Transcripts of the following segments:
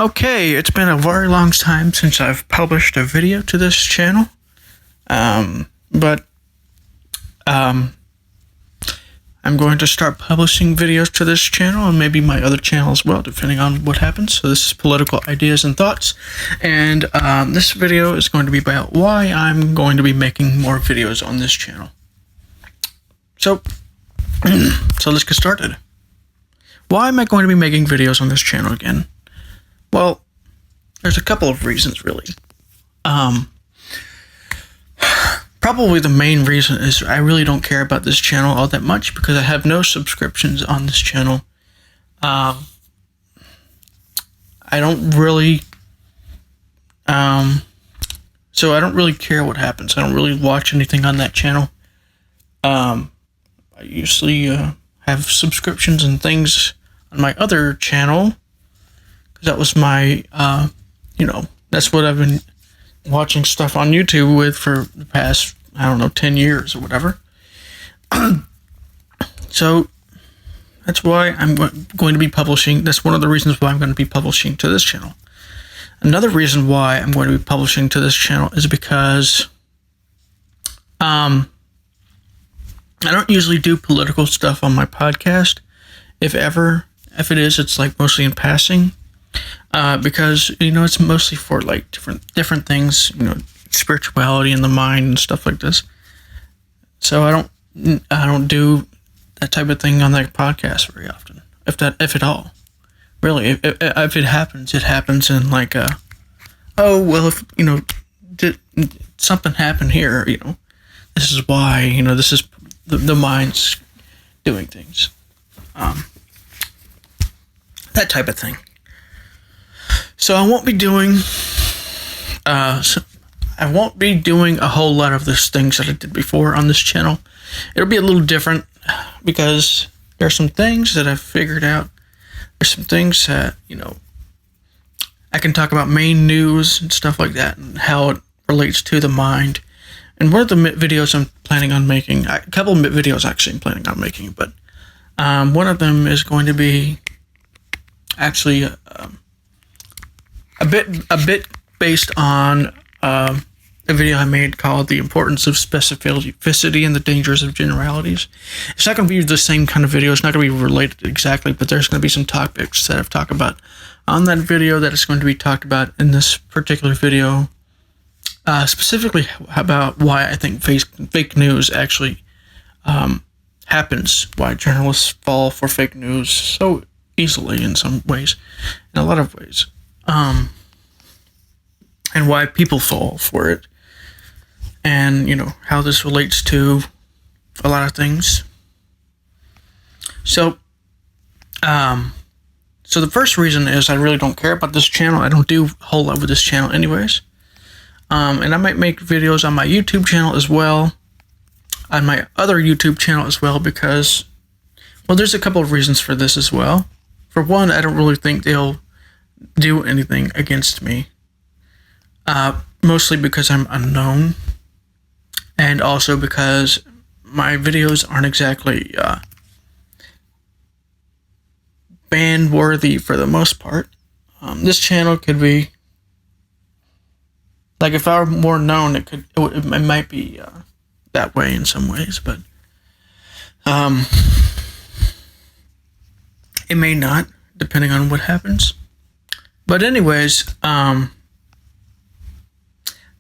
Okay, it's been a very long time since I've published a video to this channel. But I'm going to start publishing videos to this channel and maybe my other channel as well, depending on what happens. So this is Political Ideas and Thoughts. And this video is going to be about why I'm going to be making more videos on this channel. So let's get started. Why am I going to be making videos on this channel again? Well, there's a couple of reasons, really. Probably the main reason is I really don't care about this channel all that much because I have no subscriptions on this channel. I don't really, so I don't really care what happens. I don't really watch anything on that channel. I usually have subscriptions and things on my other channel. That was my, that's what I've been watching stuff on YouTube with for the past, 10 years or whatever. So that's why I'm going to be publishing. That's one of the reasons why I'm going to be publishing to this channel. Another reason why I'm going to be publishing to this channel is because I don't usually do political stuff on my podcast. If it is, it's like mostly in passing. Because it's mostly for like different things, spirituality and the mind and stuff like this. So I don't do that type of thing on that podcast very often, if at all. Really, if it happens, it happens in like if did something happen here, this is why, this is the mind's doing things, that type of thing. So I won't be doing a whole lot of these things that I did before on this channel. It'll be a little different because there's some things that I've figured out. There's some things that, I can talk about main news and stuff like that and how it relates to the mind. And one of the videos I'm planning on making, a couple of videos actually I'm planning on making, but one of them is going to be actually a bit based on a video I made called "The Importance of Specificity and the Dangers of Generalities." It's not going to be the same kind of video. It's not going to be related exactly, but there's going to be some topics that I've talked about on that video that is going to be talked about in this particular video, specifically about why I think fake news actually happens, why journalists fall for fake news so easily in some ways, in a lot of ways. And why people fall for it, and how this relates to a lot of things. So the first reason is I really don't care about this channel. I don't do a whole lot with this channel anyways. And I might make videos on my YouTube channel as well, on my other YouTube channel as well, because, well, there's a couple of reasons for this as well. For one, I don't really think they'll do anything against me, mostly because I'm unknown, and also because my videos aren't exactly ban worthy for the most part. This channel could be, like, if I were more known, it might be that way in some ways, but it may not, depending on what happens. But anyways, I'm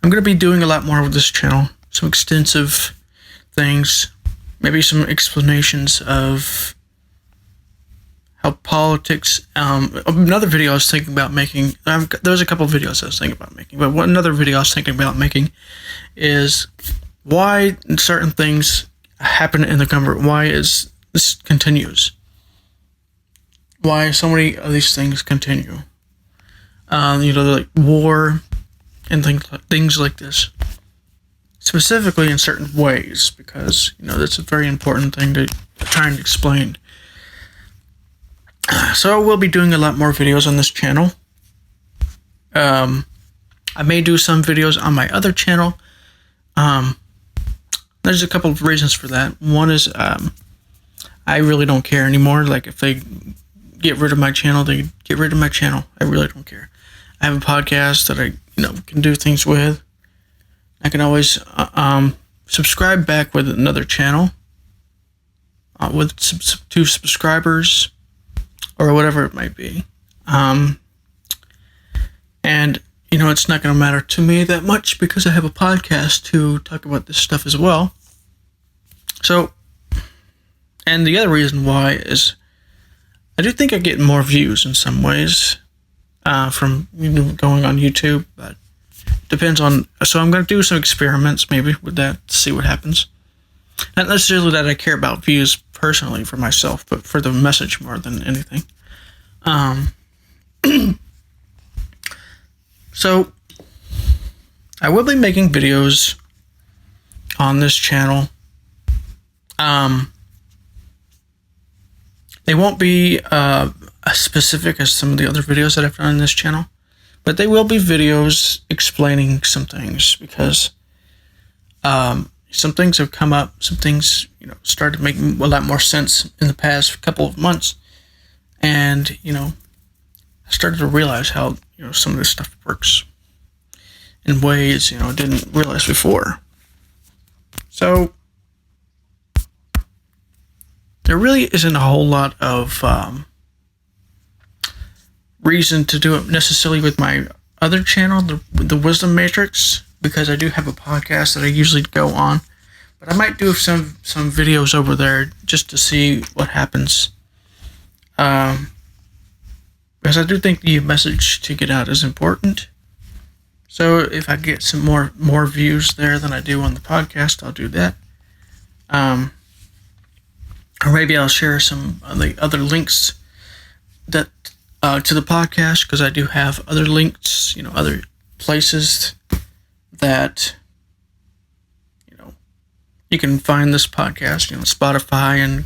going to be doing a lot more with this channel, some extensive things, maybe some explanations of how politics, another video I was thinking about making, there was a couple of videos I was thinking about making, but another video I was thinking about making is why certain things happen in the government, why this continues, why so many of these things continue. Like war and things like this, specifically in certain ways, because that's a very important thing to try and explain. So I will be doing a lot more videos on this channel. I may do some videos on my other channel. There's a couple of reasons for that. One is I really don't care anymore. Like, if they get rid of my channel, they get rid of my channel. I really don't care. I have a podcast that I can do things with. I can always subscribe back with another channel with two subscribers or whatever it might be. And it's not going to matter to me that much because I have a podcast to talk about this stuff as well. So, and the other reason why is I do think I get more views in some ways from going on YouTube, but depends on. So I'm going to do some experiments maybe with that to see what happens. Not necessarily that I care about views personally for myself, but for the message more than anything. So I will be making videos on this channel. They won't be as specific as some of the other videos that I've done on this channel, but they will be videos explaining some things because some things have come up, some things started making a lot more sense in the past couple of months, and I started to realize how some of this stuff works in ways I didn't realize before. So there really isn't a whole lot of reason to do it necessarily with my other channel, the Wisdom Matrix, because I do have a podcast that I usually go on. But I might do some videos over there just to see what happens. Because I do think the message to get out is important. So if I get some more views there than I do on the podcast, I'll do that. Or maybe I'll share some of the other links that to the podcast, because I do have other links, other places that you can find this podcast, Spotify and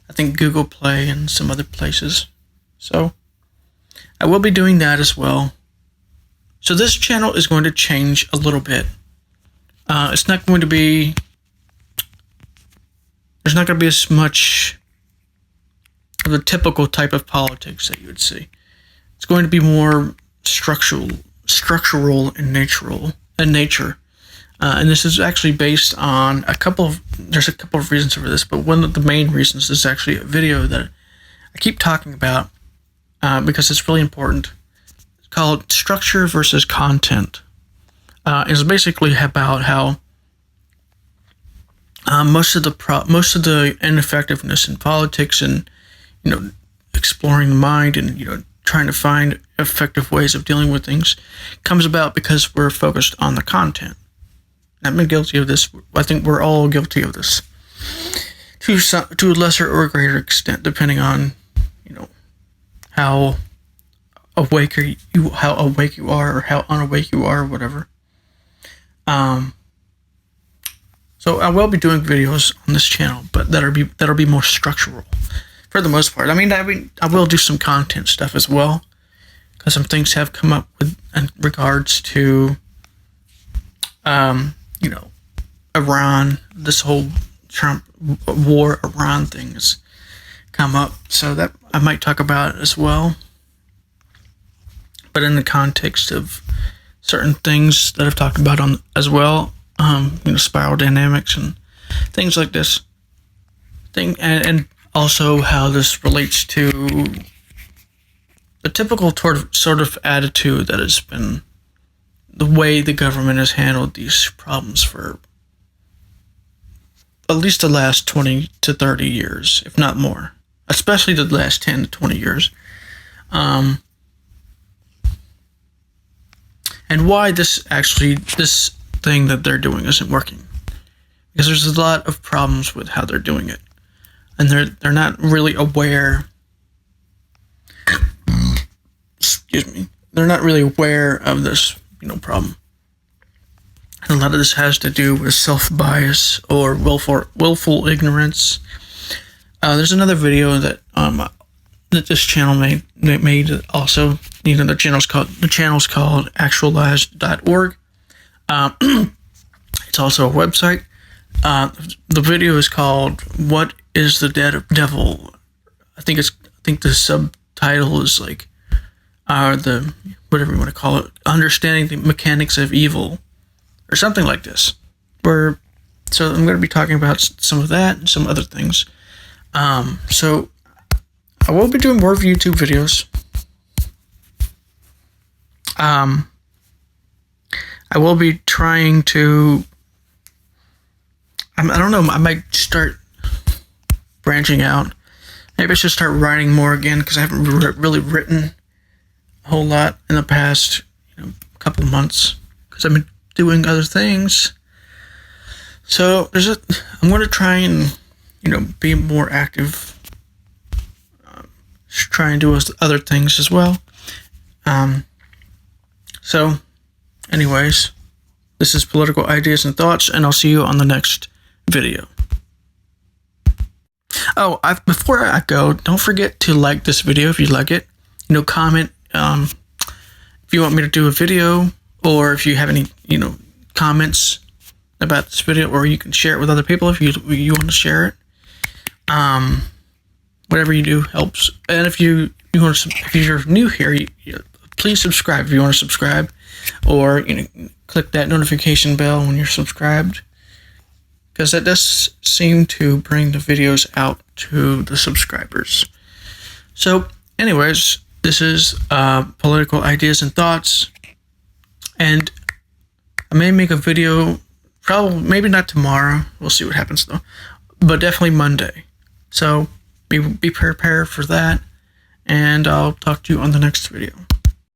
I think Google Play and some other places. So I will be doing that as well. So this channel is going to change a little bit. It's not going to be. There's not going to be as much of the typical type of politics that you would see. It's going to be more structural in nature. And this is actually based on there's a couple of reasons for this, but one of the main reasons is actually a video that I keep talking about because it's really important. It's called Structure versus Content. It's basically about how most of the ineffectiveness in politics and exploring the mind and trying to find effective ways of dealing with things comes about because we're focused on the content. I've been guilty of this. I think we're all guilty of this to a lesser or greater extent, depending on how awake you are, or how unawake you are, or whatever. So I will be doing videos on this channel, but that'll be more structural for the most part. I will do some content stuff as well, because some things have come up in regards to, Iran. This whole Trump war Iran thing has come up, so that I might talk about it as well. But in the context of certain things that I've talked about on as well. Spiral dynamics and things like this and also how this relates to the typical sort of attitude that has been the way the government has handled these problems for at least the last 20 to 30 years, if not more, especially the last 10 to 20 years. And why this thing that they're doing isn't working, because there's a lot of problems with how they're doing it, and they're not really aware. Excuse me. They're not really aware of this problem. And a lot of this has to do with self-bias or willful ignorance. There's another video that that this channel made also. The channel's called actualized.org. It's also a website. The video is called "What is the Devil?" I think the title is like the whatever you want to call it, understanding the mechanics of evil, or something like this. So I'm going to be talking about some of that and some other things. So I will be doing more YouTube videos. I will be trying to. I don't know. I might start branching out. Maybe I should start writing more again, because I haven't really written a whole lot in the past, couple months, because I've been doing other things. So I'm going to try and be more active. Try and do other things as well. So, anyways, this is Political Ideas and Thoughts, and I'll see you on the next video. Oh, before I go, don't forget to like this video if you like it. Comment if you want me to do a video, or if you have any comments about this video, or you can share it with other people if you want to share it. Whatever you do helps. And if you're new here, please subscribe if you want to subscribe, or click that notification bell when you're subscribed, because that does seem to bring the videos out to the subscribers. So, anyways, this is Political Ideas and Thoughts, and I may make a video, probably maybe not tomorrow. We'll see what happens though, but definitely Monday. So be prepared for that, and I'll talk to you on the next video.